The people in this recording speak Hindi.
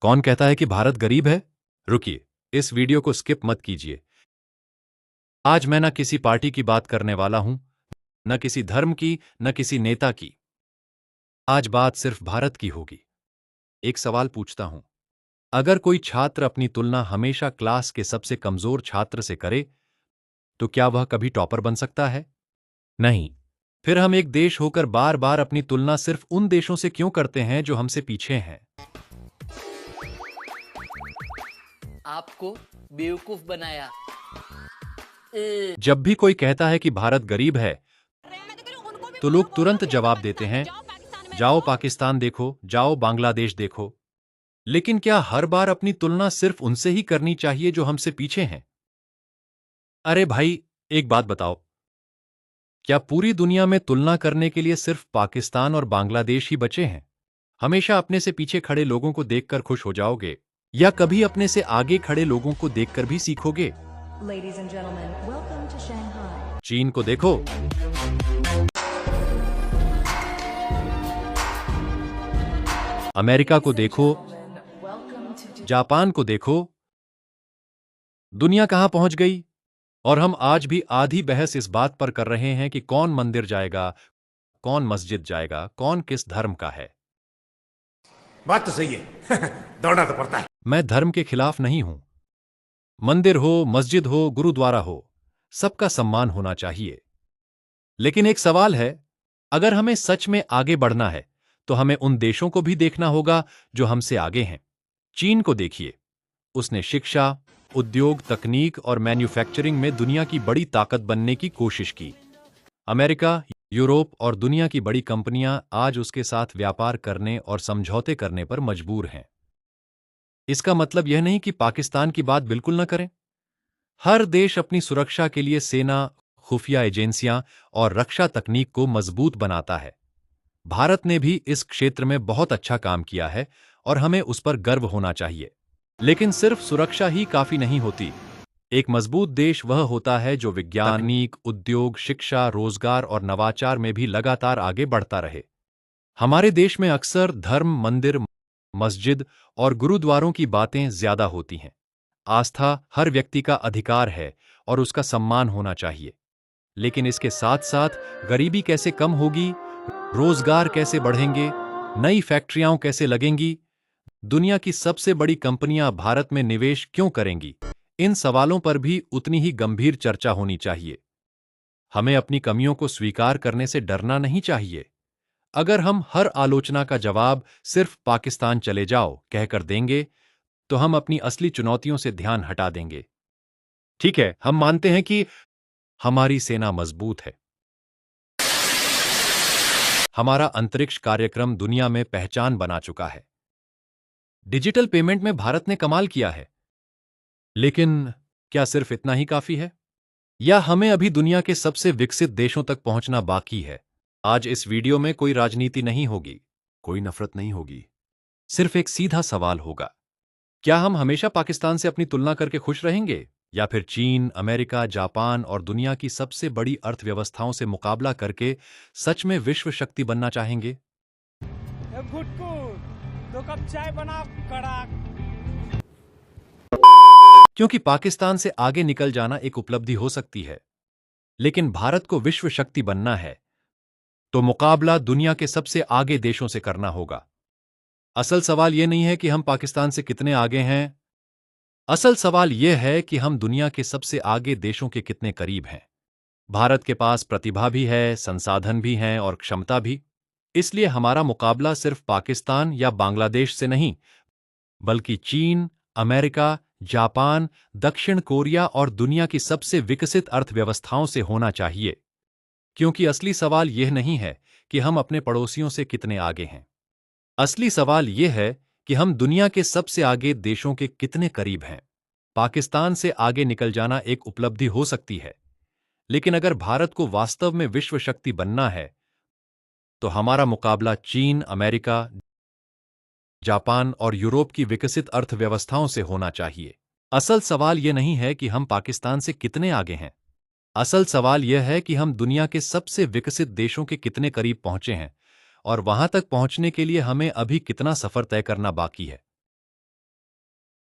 कौन कहता है कि भारत गरीब है? रुकिए, इस वीडियो को स्किप मत कीजिए। आज मैं न किसी पार्टी की बात करने वाला हूं, न किसी धर्म की, न किसी नेता की। आज बात सिर्फ भारत की होगी। एक सवाल पूछता हूं, अगर कोई छात्र अपनी तुलना हमेशा क्लास के सबसे कमजोर छात्र से करे, तो क्या वह कभी टॉपर बन सकता है? नहीं। फिर हम एक देश होकर बार बार अपनी तुलना सिर्फ उन देशों से क्यों करते हैं जो हमसे पीछे हैं? आपको बेवकूफ बनाया। जब भी कोई कहता है कि भारत गरीब है, तो लोग तुरंत जवाब देते हैं, जाओ पाकिस्तान देखो, जाओ बांग्लादेश देखो। लेकिन क्या हर बार अपनी तुलना सिर्फ उनसे ही करनी चाहिए जो हमसे पीछे हैं? अरे भाई, एक बात बताओ, क्या पूरी दुनिया में तुलना करने के लिए सिर्फ पाकिस्तान और बांग्लादेश ही बचे हैं? हमेशा अपने से पीछे खड़े लोगों को देखकर खुश हो जाओगे, या कभी अपने से आगे खड़े लोगों को देखकर भी सीखोगे? Ladies and gentlemen, welcome to Shanghai. चीन को देखो, अमेरिका को देखो, Welcome to जापान को देखो। दुनिया कहां पहुंच गई? और हम आज भी आधी बहस इस बात पर कर रहे हैं कि कौन मंदिर जाएगा, कौन मस्जिद जाएगा, कौन किस धर्म का है। बात तो सही है। दौड़ना तो पड़ता है। मैं धर्म के खिलाफ नहीं हूं। मंदिर हो, मस्जिद हो, गुरुद्वारा हो, सबका सम्मान होना चाहिए। लेकिन एक सवाल है, अगर हमें सच में आगे बढ़ना है, तो हमें उन देशों को भी देखना होगा जो हमसे आगे हैं। चीन को देखिए, उसने शिक्षा, उद्योग, तकनीक और मैन्युफैक्चरिंग में दुनिया की बड़ी ताकत बनने की कोशिश की। अमेरिका, यूरोप और दुनिया की बड़ी कंपनियां आज उसके साथ व्यापार करने और समझौते करने पर मजबूर हैं। इसका मतलब यह नहीं कि पाकिस्तान की बात बिल्कुल न करें। हर देश अपनी सुरक्षा के लिए सेना, खुफिया एजेंसियां और रक्षा तकनीक को मजबूत बनाता है। भारत ने भी इस क्षेत्र में बहुत अच्छा काम किया है और हमें उस पर गर्व होना चाहिए। लेकिन सिर्फ सुरक्षा ही काफी नहीं होती। एक मजबूत देश वह होता है जो विज्ञान, तकनीक, उद्योग, शिक्षा, रोजगार और नवाचार में भी लगातार आगे बढ़ता रहे। हमारे देश में अक्सर धर्म, मंदिर, मस्जिद और गुरुद्वारों की बातें ज्यादा होती हैं। आस्था हर व्यक्ति का अधिकार है और उसका सम्मान होना चाहिए। लेकिन इसके साथ साथ गरीबी कैसे कम होगी, रोजगार कैसे बढ़ेंगे, नई फैक्ट्रियां कैसे लगेंगी, दुनिया की सबसे बड़ी कंपनियां भारत में निवेश क्यों करेंगी, इन सवालों पर भी उतनी ही गंभीर चर्चा होनी चाहिए। हमें अपनी कमियों को स्वीकार करने से डरना नहीं चाहिए। अगर हम हर आलोचना का जवाब सिर्फ पाकिस्तान चले जाओ कहकर देंगे, तो हम अपनी असली चुनौतियों से ध्यान हटा देंगे। ठीक है, हम मानते हैं कि हमारी सेना मजबूत है, हमारा अंतरिक्ष कार्यक्रम दुनिया में पहचान बना चुका है, डिजिटल पेमेंट में भारत ने कमाल किया है। लेकिन क्या सिर्फ इतना ही काफी है, या हमें अभी दुनिया के सबसे विकसित देशों तक पहुंचना बाकी है? आज इस वीडियो में कोई राजनीति नहीं होगी, कोई नफरत नहीं होगी, सिर्फ एक सीधा सवाल होगा, क्या हम हमेशा पाकिस्तान से अपनी तुलना करके खुश रहेंगे, या फिर चीन, अमेरिका, जापान और दुनिया की सबसे बड़ी अर्थव्यवस्थाओं से मुकाबला करके सच में विश्व शक्ति बनना चाहेंगे? दो कप चाय बना कड़ाक। क्योंकि पाकिस्तान से आगे निकल जाना एक उपलब्धि हो सकती है, लेकिन भारत को विश्व शक्ति बनना है, तो मुकाबला दुनिया के सबसे आगे देशों से करना होगा। असल सवाल यह नहीं है कि हम पाकिस्तान से कितने आगे हैं, असल सवाल यह है कि हम दुनिया के सबसे आगे देशों के कितने करीब हैं। भारत के पास प्रतिभा भी है, संसाधन भी हैं और क्षमता भी। इसलिए हमारा मुकाबला सिर्फ पाकिस्तान या बांग्लादेश से नहीं, बल्कि चीन, अमेरिका, जापान, दक्षिण कोरिया और दुनिया की सबसे विकसित अर्थव्यवस्थाओं से होना चाहिए। क्योंकि असली सवाल यह नहीं है कि हम अपने पड़ोसियों से कितने आगे हैं। असली सवाल यह है कि हम दुनिया के सबसे आगे देशों के कितने करीब हैं। पाकिस्तान से आगे निकल जाना एक उपलब्धि हो सकती है, लेकिन अगर भारत को वास्तव में विश्व शक्ति बनना है, तो हमारा मुकाबला चीन, अमेरिका, जापान और यूरोप की विकसित अर्थव्यवस्थाओं से होना चाहिए। असल सवाल यह नहीं है कि हम पाकिस्तान से कितने आगे हैं। असल सवाल यह है कि हम दुनिया के सबसे विकसित देशों के कितने करीब पहुंचे हैं और वहां तक पहुंचने के लिए हमें अभी कितना सफर तय करना बाकी है।